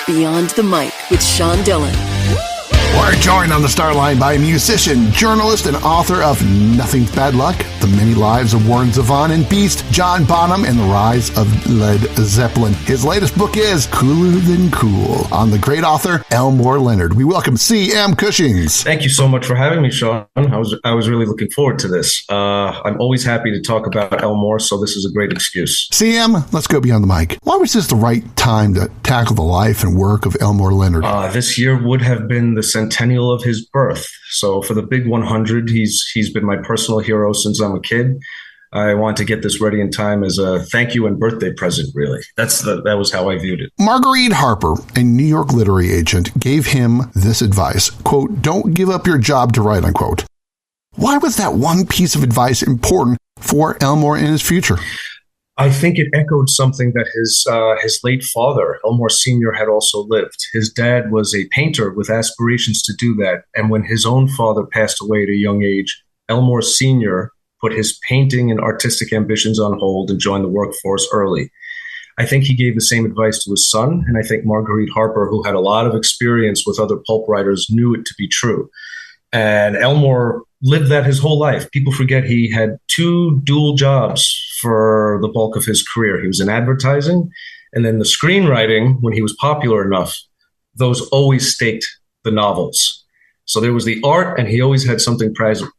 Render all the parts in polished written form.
Beyond the Mic with Sean Dillon. We're joined on the Starline by musician, journalist, and author of Nothing's Bad Luck, The Many Lives of Warren Zevon and Beast, John Bonham, and the Rise of Led Zeppelin. His latest book is Cooler Than Cool, on the great author, Elmore Leonard. We welcome C.M. Kushins. Thank you so much for having me, Sean. I was really looking forward to this. I'm always happy to talk about Elmore, so this is a great excuse. C.M., let's go beyond the mic. Why was this the right time to tackle the life and work of Elmore Leonard? This year would have been the centennial of his birth. So for the big 100, he's been my personal hero since I'm a kid. I want to get this ready in time as a thank you and birthday present, really. That was how I viewed it. Marguerite Harper, a New York literary agent, gave him this advice, quote, "Don't give up your job to write," unquote. Why was that one piece of advice important for Elmore in his future? I think it echoed something that his late father, Elmore Sr., had also lived. His dad was a painter with aspirations to do that. And when his own father passed away at a young age, Elmore Sr. put his painting and artistic ambitions on hold and joined the workforce early. I think he gave the same advice to his son. And I think Marguerite Harper, who had a lot of experience with other pulp writers, knew it to be true. And Elmore lived that his whole life. People forget he had 2 dual jobs for the bulk of his career. He was in advertising, and then the screenwriting, when he was popular enough, those always staked the novels. So there was the art, and he always had something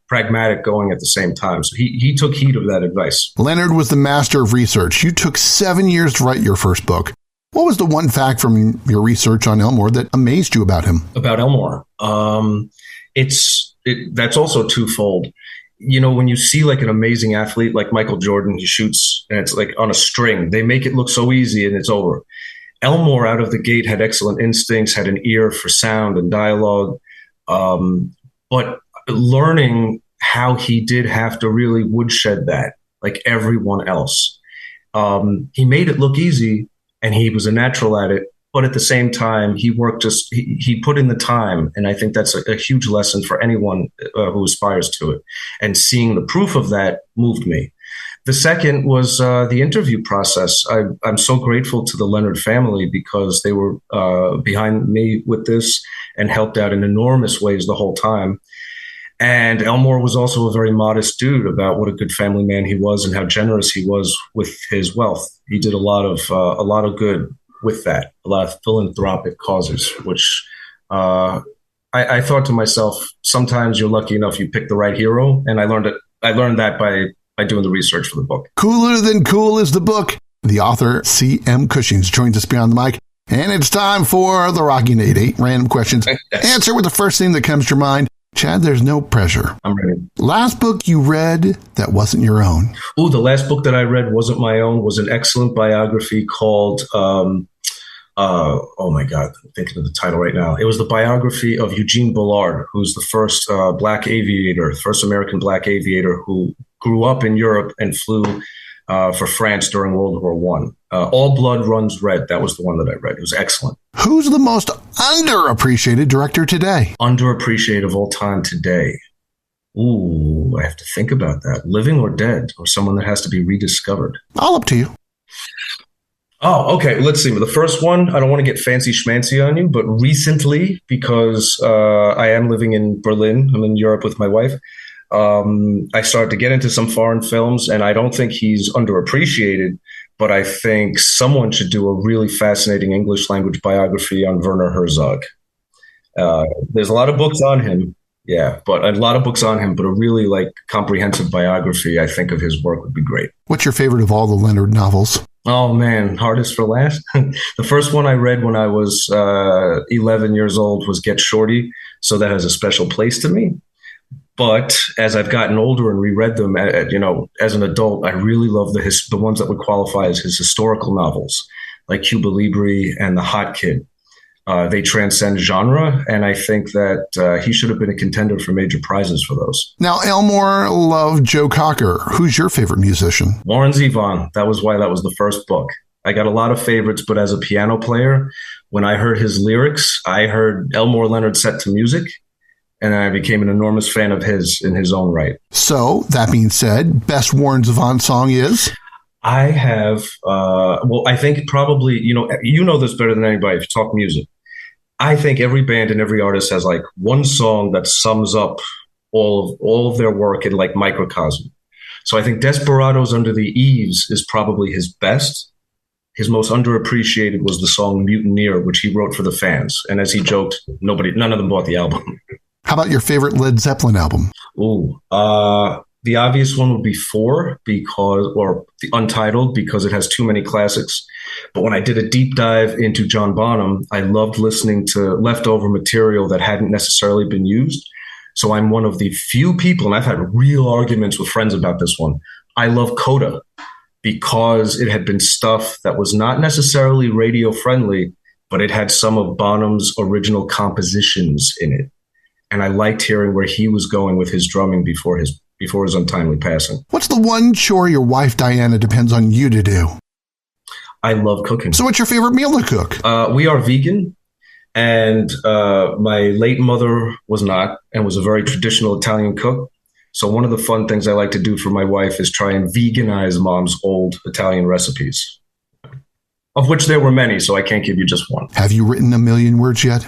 pragmatic going at the same time. So he took heed of that advice. Leonard was the master of research. You took 7 years to write your first book. What was the one fact from your research on Elmore that amazed you about him? About Elmore? That's also twofold. You know, when you see like an amazing athlete like Michael Jordan, he shoots and it's like on a string. They make it look so easy and it's over. Elmore out of the gate had excellent instincts, had an ear for sound and dialogue. But learning how he did have to really woodshed that, like everyone else. He made it look easy and he was a natural at it. But at the same time, he worked he put in the time. And I think that's a huge lesson for anyone who aspires to it. And seeing the proof of that moved me. The second was the interview process. I'm so grateful to the Leonard family because they were behind me with this and helped out in enormous ways the whole time. And Elmore was also a very modest dude about what a good family man he was and how generous he was with his wealth. He did a lot of good with that, a lot of philanthropic causes, which I thought to myself, sometimes you're lucky enough you pick the right hero. And I learned that by doing the research for the book. Cooler Than Cool is the book. The author, C.M. Kushins, joins us beyond the mic. And it's time for the Rocky Nate 8 random questions. Answer with the first thing that comes to your mind. Chad, there's no pressure. I'm ready. Last book you read that wasn't your own? Ooh, the last book that I read wasn't my own, was an excellent biography called, oh my God, I'm thinking of the title right now. It was the biography of Eugene Bullard, who's the first black aviator, first American black aviator who grew up in Europe and flew for France during World War I. All Blood Runs Red. That was the one that I read. It was excellent. Who's the most underappreciated director today? Underappreciated of all time today. Ooh, I have to think about that. Living or dead, or someone that has to be rediscovered? All up to you. Oh, okay. Let's see. The first one, I don't want to get fancy schmancy on you, but recently, because I am living in Berlin, I'm in Europe with my wife, I started to get into some foreign films, and I don't think he's underappreciated, but I think someone should do a really fascinating English language biography on Werner Herzog. There's a lot of books on him. Yeah, but a lot of books on him, but a really comprehensive biography, I think, of his work would be great. What's your favorite of all the Leonard novels? Oh, man, hardest for last. The first one I read when I was 11 years old was Get Shorty, so that has a special place to me. But as I've gotten older and reread them, as an adult, I really love the ones that would qualify as his historical novels, like Cuba Libre and The Hot Kid. They transcend genre, and I think that he should have been a contender for major prizes for those. Now, Elmore loved Joe Cocker. Who's your favorite musician? Warren Zevon. That was why that was the first book. I got a lot of favorites, but as a piano player, when I heard his lyrics, I heard Elmore Leonard set to music, and I became an enormous fan of his in his own right. So, that being said, best Warren Zevon song is? I have, well, I think probably, you know this better than anybody if you talk music. I think every band and every artist has like one song that sums up all of their work in like microcosm. So I think Desperados Under the Eaves is probably his best. His most underappreciated was the song Mutineer, which he wrote for the fans. And as he joked, none of them bought the album. How about your favorite Led Zeppelin album? Ooh, the obvious one would be Four, or the Untitled, because it has too many classics. But when I did a deep dive into John Bonham, I loved listening to leftover material that hadn't necessarily been used. So I'm one of the few people, and I've had real arguments with friends about this one. I love Coda because it had been stuff that was not necessarily radio friendly, but it had some of Bonham's original compositions in it. And I liked hearing where he was going with his drumming before his untimely passing. What's the one chore your wife, Diana, depends on you to do? I love cooking. So what's your favorite meal to cook? We are vegan, and my late mother was not, and was a very traditional Italian cook. So one of the fun things I like to do for my wife is try and veganize mom's old Italian recipes, of which there were many, so I can't give you just one. Have you written 1,000,000 words yet?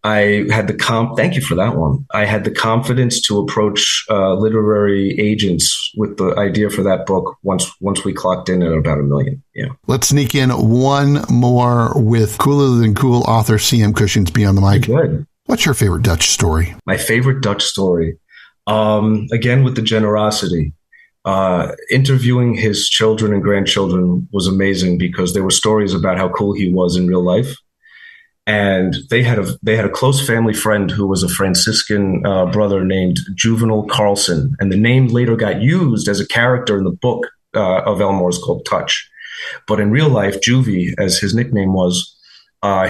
I had thank you for that one. I had the confidence to approach literary agents with the idea for that book once we clocked in at about 1,000,000. Yeah. Let's sneak in one more with Cooler Than Cool author C.M. Kushins Beyond the Mic. Good. What's your favorite Dutch story? My favorite Dutch story, again with the generosity. Interviewing his children and grandchildren was amazing because there were stories about how cool he was in real life. And they had a close family friend who was a Franciscan brother named Juvenal Carlson. And the name later got used as a character in the book of Elmore's called Touch. But in real life, Juvie, as his nickname was,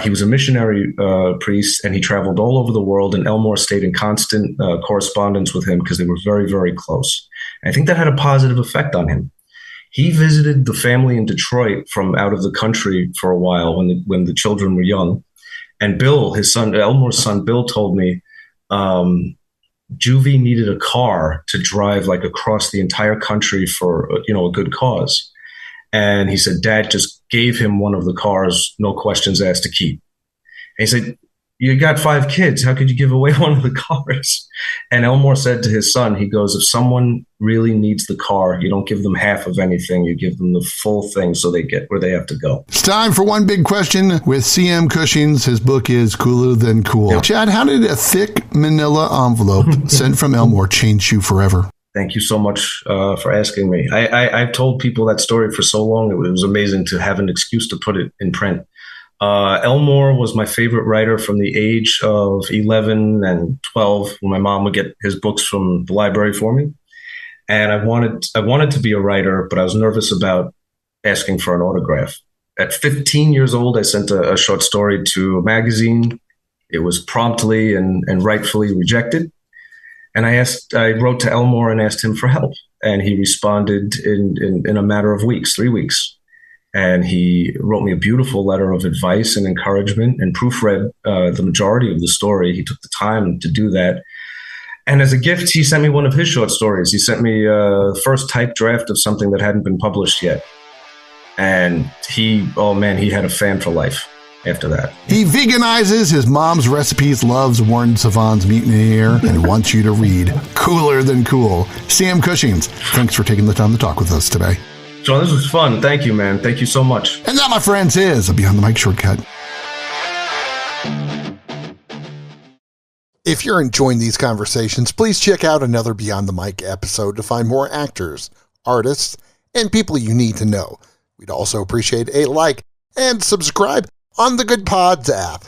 he was a missionary priest, and he traveled all over the world. And Elmore stayed in constant correspondence with him because they were very, very close. And I think that had a positive effect on him. He visited the family in Detroit from out of the country for a while when the children were young. And Bill, his son, Elmore's son, Bill told me Juvie needed a car to drive like across the entire country for, a good cause. And he said, Dad just gave him one of the cars, no questions asked, to keep. And he said, you got 5 kids. How could you give away one of the cars? And Elmore said to his son, he goes, if someone really needs the car, you don't give them half of anything. You give them the full thing so they get where they have to go. It's time for one big question with C.M. Kushins. His book is Cooler Than Cool. Yep. Chad, how did a thick manila envelope sent from Elmore change you forever? Thank you so much for asking me. I've told people that story for so long. It was amazing to have an excuse to put it in print. Elmore was my favorite writer from the age of 11 and 12 when my mom would get his books from the library for me. And I wanted to be a writer, but I was nervous about asking for an autograph. At 15 years old, I sent a short story to a magazine. It was promptly and rightfully rejected. And I wrote to Elmore and asked him for help. And he responded in a matter of weeks, 3 weeks. And he wrote me a beautiful letter of advice and encouragement and proofread the majority of the story. He took the time to do that. And as a gift, he sent me one of his short stories. He sent me the first typed draft of something that hadn't been published yet. And he had a fan for life after that. He veganizes his mom's recipes, loves Warren Zevon's Mutineer, and wants you to read Cooler Than Cool. C.M. Kushins, thanks for taking the time to talk with us today. John, this was fun. Thank you, man. Thank you so much. And that, my friends, is a Beyond the Mic shortcut. If you're enjoying these conversations, please check out another Beyond the Mic episode to find more actors, artists, and people you need to know. We'd also appreciate a like and subscribe on the Good Pods app.